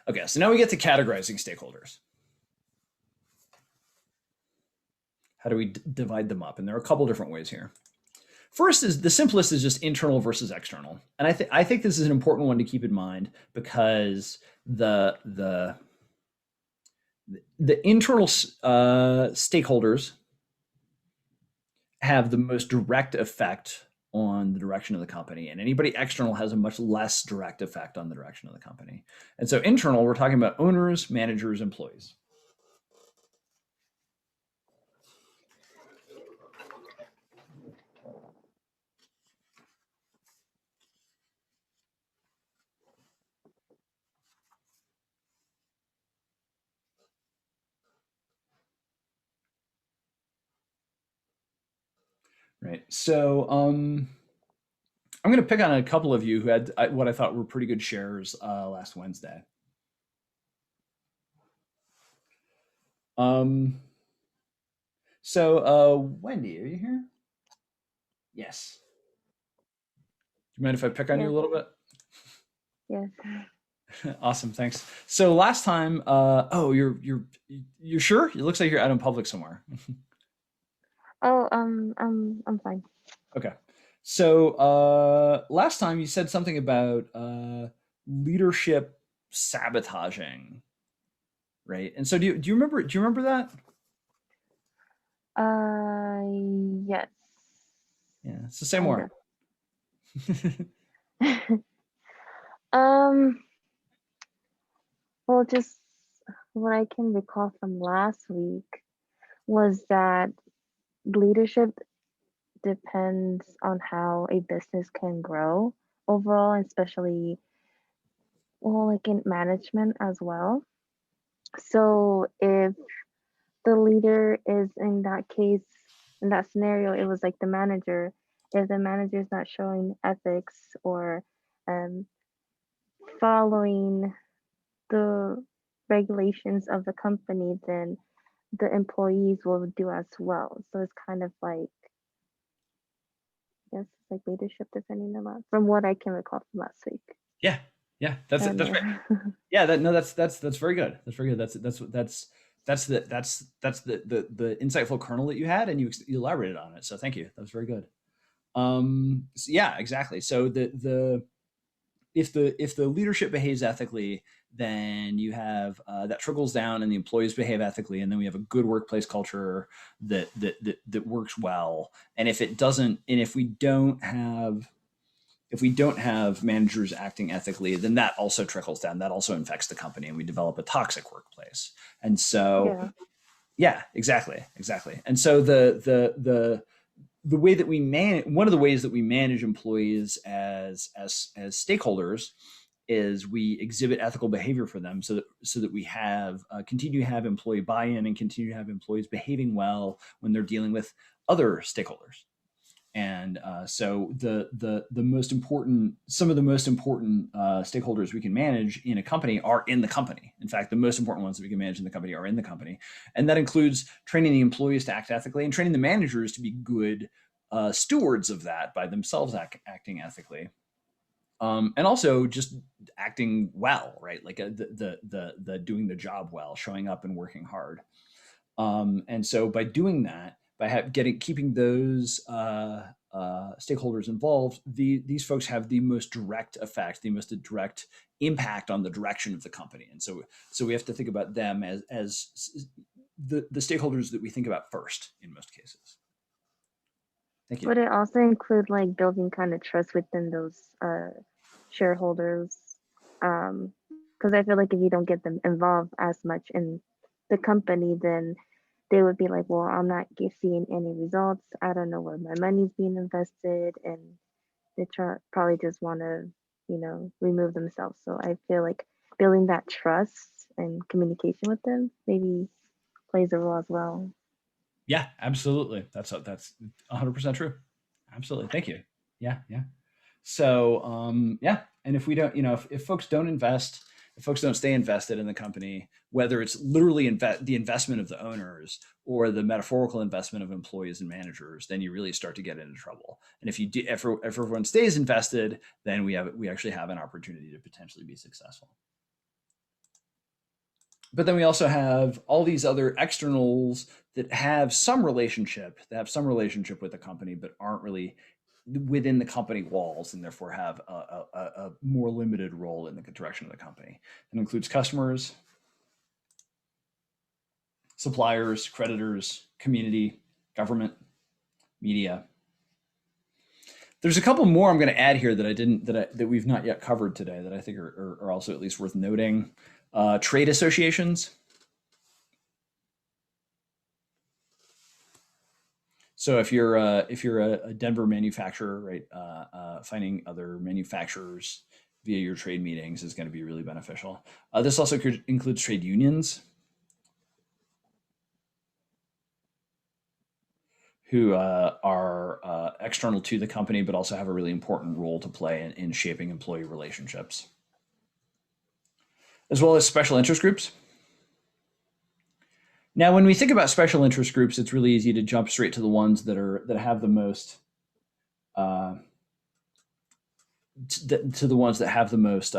Okay, so now we get to categorizing stakeholders. How do we divide them up? And there are a couple different ways here. First is the simplest is just internal versus external, and I think this is an important one to keep in mind because the internal stakeholders have the most direct effect on the direction of the company, and anybody external has a much less direct effect on the direction of the company. And so internal, we're talking about owners, managers, employees. Right. So I'm going to pick on a couple of you who had what I thought were pretty good shares last Wednesday. Wendy, are you here? Yes. Do you mind if I pick on you a little bit? Yes. Awesome, thanks. So last time, you're sure? It looks like you're out in public somewhere. Oh, I'm fine. Okay. So last time you said something about leadership sabotaging, right? And so do you remember that? Yes. Yeah. So say Kind more. of. Um, well, just what I can recall from last week was that leadership depends on how a business can grow overall, especially, well, like in management as well. So if the leader is in that case, in that scenario, it was like the manager. If the manager is not showing ethics or um, following the regulations of the company, then the employees will do as well. So it's kind of like, I guess it's like leadership depending a lot from what I can recall from last week. Yeah. Yeah. That's I it. don't That's know. right. Yeah. That's very good. That's very good. That's the insightful kernel that you had, and you elaborated on it. So thank you. That was very good. So yeah, exactly. So the if the leadership behaves ethically, then you have that trickles down, and the employees behave ethically, and then we have a good workplace culture that works well. And if it doesn't, and if we don't have managers acting ethically, then that also trickles down. That also infects the company, and we develop a toxic workplace. And so, Yeah. yeah, exactly. And so the way that we manage, one of the ways that we manage employees as stakeholders is we exhibit ethical behavior for them, so that we have continue to have employee buy-in and continue to have employees behaving well when they're dealing with other stakeholders. And so the most important, some of the most important stakeholders we can manage in a company are in the company. In fact, the most important ones that we can manage in the company are in the company, and that includes training the employees to act ethically and training the managers to be good stewards of that by themselves acting ethically. And also just acting well, right? Like the doing the job well, showing up and working hard. And so by doing that, by keeping those stakeholders involved, these folks have the most direct effect, the most direct impact on the direction of the company. And so we have to think about them as the stakeholders that we think about first in most cases. Thank you. Would it also include like building kind of trust within those shareholders? Because I feel like if you don't get them involved as much in the company, then they would be like, well, I'm not seeing any results. I don't know where my money's being invested. And they probably just want to, remove themselves. So I feel like building that trust and communication with them maybe plays a role as well. Yeah, absolutely. That's 100% true. Absolutely. Thank you. Yeah. So yeah, and if we don't, if folks don't invest, if folks don't stay invested in the company, whether it's literally the investment of the owners or the metaphorical investment of employees and managers, then you really start to get into trouble. And if everyone stays invested, then we actually have an opportunity to potentially be successful. But then we also have all these other externals that have some relationship, with the company, but aren't really within the company walls, and therefore have a more limited role in the direction of the company. It includes customers, suppliers, creditors, community, government, media. There's a couple more I'm going to add here that I didn't that we've not yet covered today that I think are also at least worth noting. Trade associations. So if you're a Denver manufacturer, right, finding other manufacturers via your trade meetings is going to be really beneficial. This also includes trade unions, who are external to the company, but also have a really important role to play in shaping employee relationships, as well as special interest groups. Now, when we think about special interest groups, it's really easy to jump straight to the ones that have the most uh, to the ones that have the most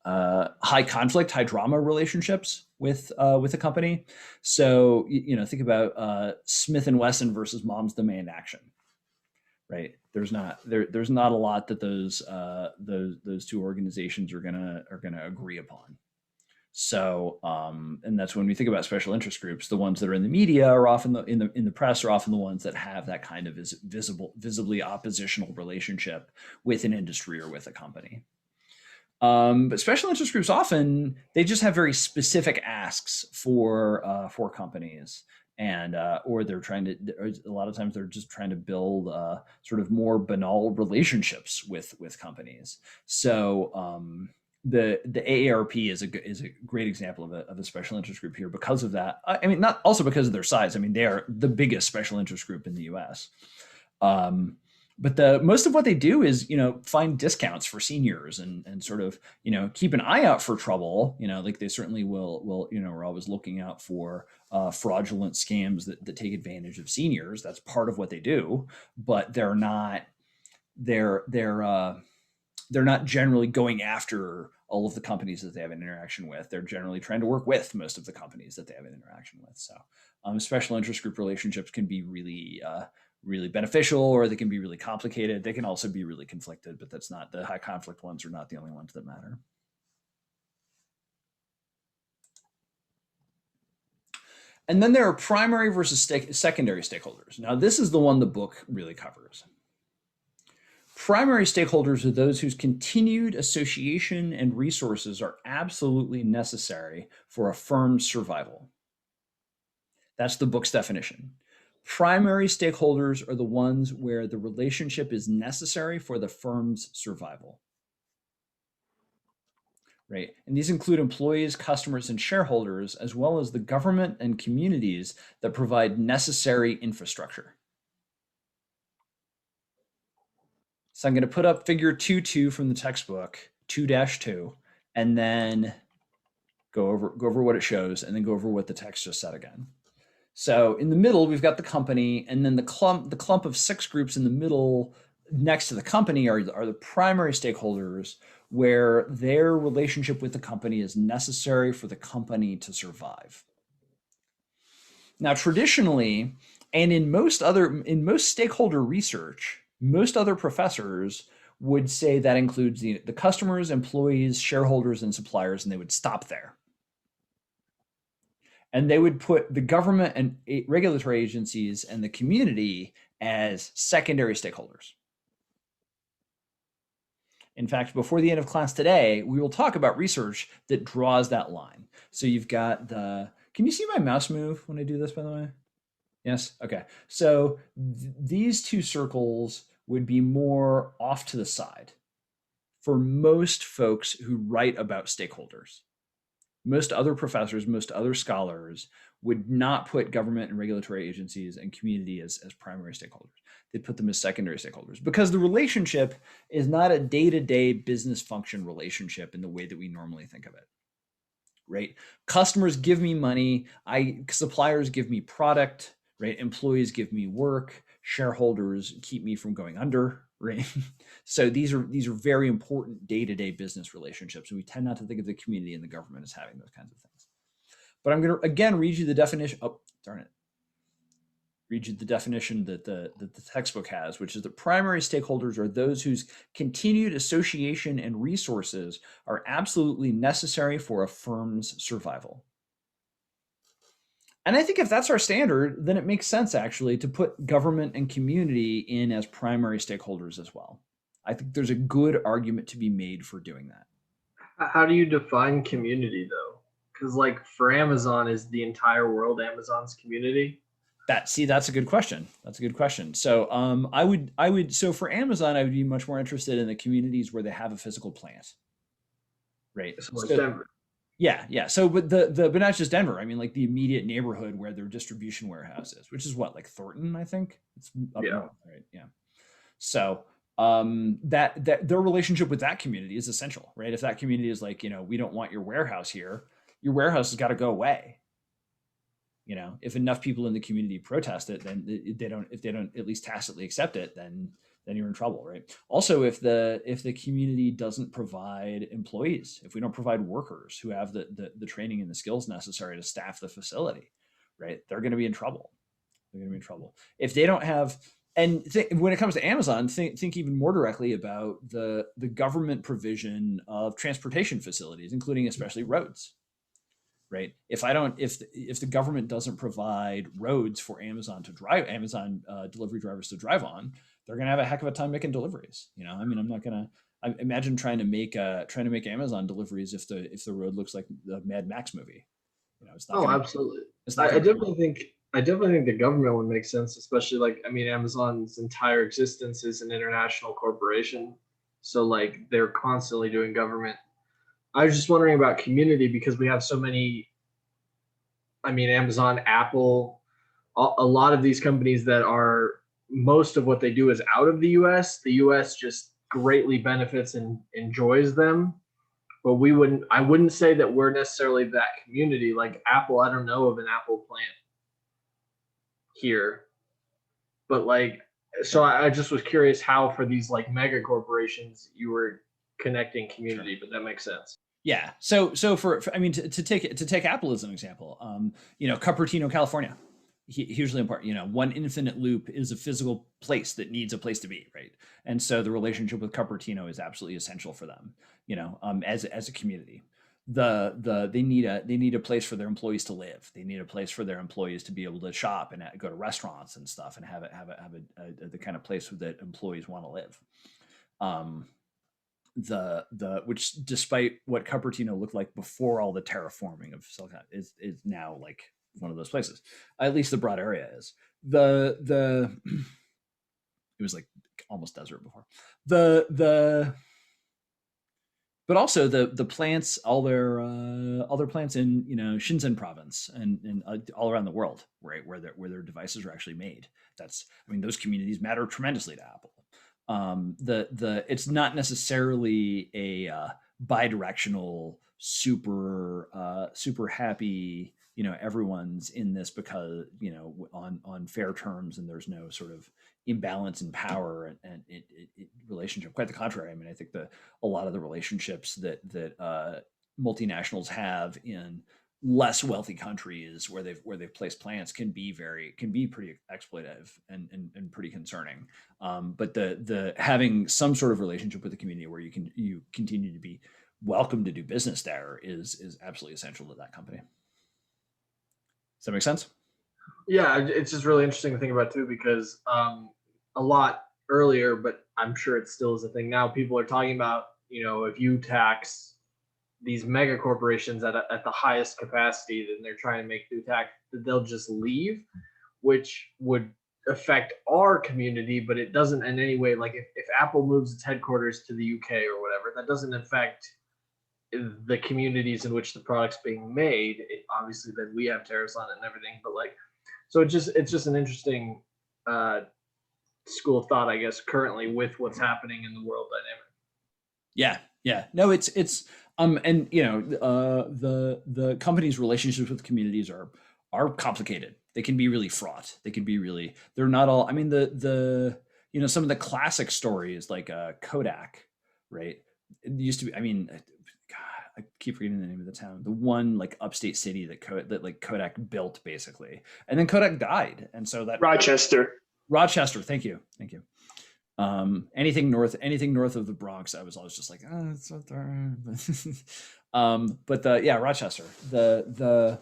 high conflict, high drama relationships with a company. So think about Smith and Wesson versus Mom's Demand Action, right? There's not a lot that those two organizations are gonna agree upon. So, and that's when we think about special interest groups. The ones that are in the media are often in the press are often the ones that have that kind of visibly oppositional relationship with an industry or with a company. But special interest groups often they just have very specific asks for companies, and or they're trying to. A lot of times they're just trying to build sort of more banal relationships with companies. So the AARP is a great example of a special interest group here because of that. I mean, not also because of their size. I mean, they are the biggest special interest group in the U.S. But the most of what they do is find discounts for seniors and sort of keep an eye out for trouble. Like they certainly will we're always looking out for fraudulent scams that take advantage of seniors. That's part of what they do, but they're not generally going after all of the companies that they have an interaction with. They're generally trying to work with most of the companies that they have an interaction with. So special interest group relationships can be really beneficial, or they can be really complicated. They can also be really conflicted, but that's not the high conflict ones are not the only ones that matter. And then there are primary versus secondary stakeholders. Now, this is the one the book really covers. Primary stakeholders are those whose continued association and resources are absolutely necessary for a firm's survival. That's the book's definition. Primary stakeholders are the ones where the relationship is necessary for the firm's survival. Right? And these include employees, customers, and shareholders, as well as the government and communities that provide necessary infrastructure. So I'm going to put up figure 2.2 from the textbook, 2-2, and then go over what it shows, and then go over what the text just said again. So in the middle, we've got the company, and then the clump of 6 groups in the middle next to the company are the primary stakeholders, where their relationship with the company is necessary for the company to survive. Now, traditionally, and in most stakeholder research, most other professors would say that includes the customers, employees, shareholders, and suppliers, and they would stop there. And they would put the government and regulatory agencies and the community as secondary stakeholders. In fact, before the end of class today, we will talk about research that draws that line. So you've got can you see my mouse move when I do this, by the way? Yes? Okay. So these 2 circles would be more off to the side for most folks who write about stakeholders. Most other professors, most other scholars would not put government and regulatory agencies and community as primary stakeholders. They'd put them as secondary stakeholders because the relationship is not a day-to-day business function relationship in the way that we normally think of it. Right? Customers give me money, suppliers give me product, right? Employees give me work, shareholders keep me from going under, right? So these are very important day-to-day business relationships, and we tend not to think of the community and the government as having those kinds of things. But I'm going to again read you the definition. Oh, darn it. Read you the definition that the textbook has, which is the primary stakeholders are those whose continued association and resources are absolutely necessary for a firm's survival. And I think if that's our standard, then it makes sense actually to put government and community in as primary stakeholders as well. I think there's a good argument to be made for doing that. How do you define community though? Because like for Amazon, is the entire world Amazon's community? That's a good question. That's a good question. So I would so for Amazon, I would be much more interested in the communities where they have a physical plant, right? So like So Denver. yeah, yeah. So but not just Denver. I mean, like the immediate neighborhood where their distribution warehouse is, which is what, like Thornton, I think it's up Yeah. north, right? Yeah. So that their relationship with that community is essential, right? If that community is like, we don't want your warehouse here, your warehouse has got to go away. If enough people in the community protest it, then they don't, if they don't at least tacitly accept it, then you're in trouble, right? Also, if the community doesn't provide employees, if we don't provide workers who have the training and the skills necessary to staff the facility, right, they're going to be in trouble. They're going to be in trouble if they don't have. And when it comes to Amazon, think even more directly about the government provision of transportation facilities, including especially roads, right? If the government doesn't provide roads for Amazon delivery drivers to drive on, they're going to have a heck of a time making deliveries. I mean, I'm not going to. I imagine trying to make Amazon deliveries if the road looks like the Mad Max movie. It's not. Oh, Gonna, absolutely. it's I, not I going to. definitely think the government would make sense, especially like I mean, Amazon's entire existence is an international corporation, so like they're constantly doing government. I was just wondering about community because we have so many. I mean, Amazon, Apple, a lot of these companies that are most of what they do is out of the U.S. The U.S. just greatly benefits and enjoys them, but I wouldn't say that we're necessarily that community. Like Apple, I don't know of an Apple plant here, but like, so I just was curious how for these like mega corporations you were connecting community, but that makes sense. Yeah. So I mean, to take Apple as an example, Cupertino, California, hugely important. One infinite loop is a physical place that needs a place to be, right? And so the relationship with Cupertino is absolutely essential for them. As a community, they need a place for their employees to live. They need a place for their employees to be able to shop and go to restaurants and stuff, and have the kind of place that employees want to live. Which, despite what Cupertino looked like before all the terraforming of Silicon, is now like one of those places. At least the broad area is. The it was like almost desert before. But also the plants, all their plants in Shenzhen province and all around the world, right, where their devices are actually made. Those communities matter tremendously to Apple. It's not necessarily a bidirectional super happy, everyone's in this because on fair terms and there's no sort of imbalance in power and relationship. Quite the contrary. I mean, I think a lot of the relationships that multinationals have in less wealthy countries where they've placed plants can be pretty exploitative and pretty concerning. But the having some sort of relationship with the community where you continue to be welcome to do business there is absolutely essential to that company. Does that make sense? Yeah, it's just really interesting to think about too because a lot earlier, but I'm sure it still is a thing now. People are talking about if you tax these mega corporations at the highest capacity, then they're trying to make through tax that they'll just leave, which would affect our community, but it doesn't in any way. Like if Apple moves its headquarters to the UK or whatever, that doesn't affect the communities in which the product's being made. Obviously, then we have tariffs on it and everything, but like, so it's just an interesting school of thought, I guess, currently with what's happening in the world dynamic. Yeah. No, it's and the company's relationships with communities are complicated. They can be really fraught. They're not all. I mean, some of the classic stories like Kodak, right? It used to be. I mean, God, I keep forgetting the name of the town, the one like upstate city that like Kodak built basically, and then Kodak died, and so that Rochester. Rochester, thank you. Anything north of the Bronx, I was always just like, oh, it's not there. But Rochester, the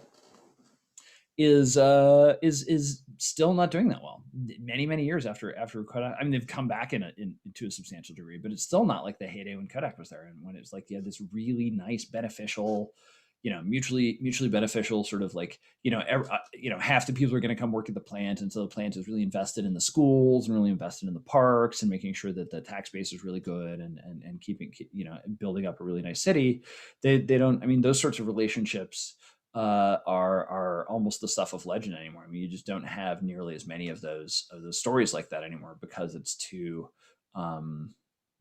is still not doing that well. Many years after Kodak, I mean, they've come back to a substantial degree, but it's still not like the heyday when Kodak was there, and when it's like you had this really nice, beneficial, mutually beneficial sort of like, half the people are going to come work at the plant, and so the plant is really invested in the schools and really invested in the parks and making sure that the tax base is really good and keeping, building up a really nice city. They don't, I mean, those sorts of relationships are almost the stuff of legend anymore. I mean, you just don't have nearly as many of those stories like that anymore, because it's too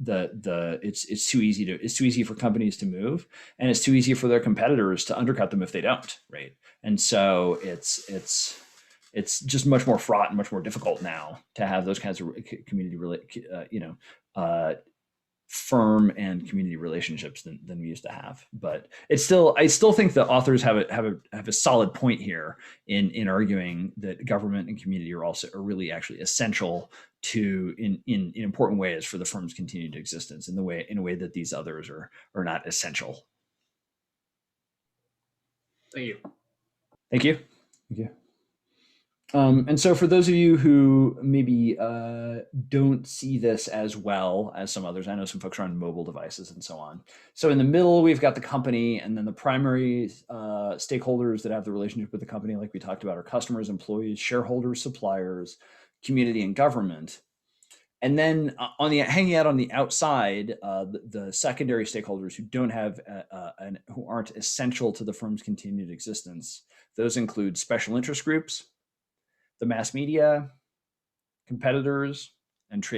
it's too easy for companies to move, and it's too easy for their competitors to undercut them if they don't, right? And so it's just much more fraught and much more difficult now to have those kinds of firm and community relationships than we used to have. But I still think the authors have a solid point here in arguing that government and community are really actually essential to in important ways for the firm's continued existence in a way that these others are not essential. Thank you. Thank you. And so for those of you who maybe don't see this as well as some others, I know some folks are on mobile devices and so on. So in the middle, we've got the company, and then the primary stakeholders that have the relationship with the company, like we talked about, are customers, employees, shareholders, suppliers, community, and government. And then hanging out on the outside, the secondary stakeholders who don't have who aren't essential to the firm's continued existence. Those include special interest groups, the mass media, competitors, and trade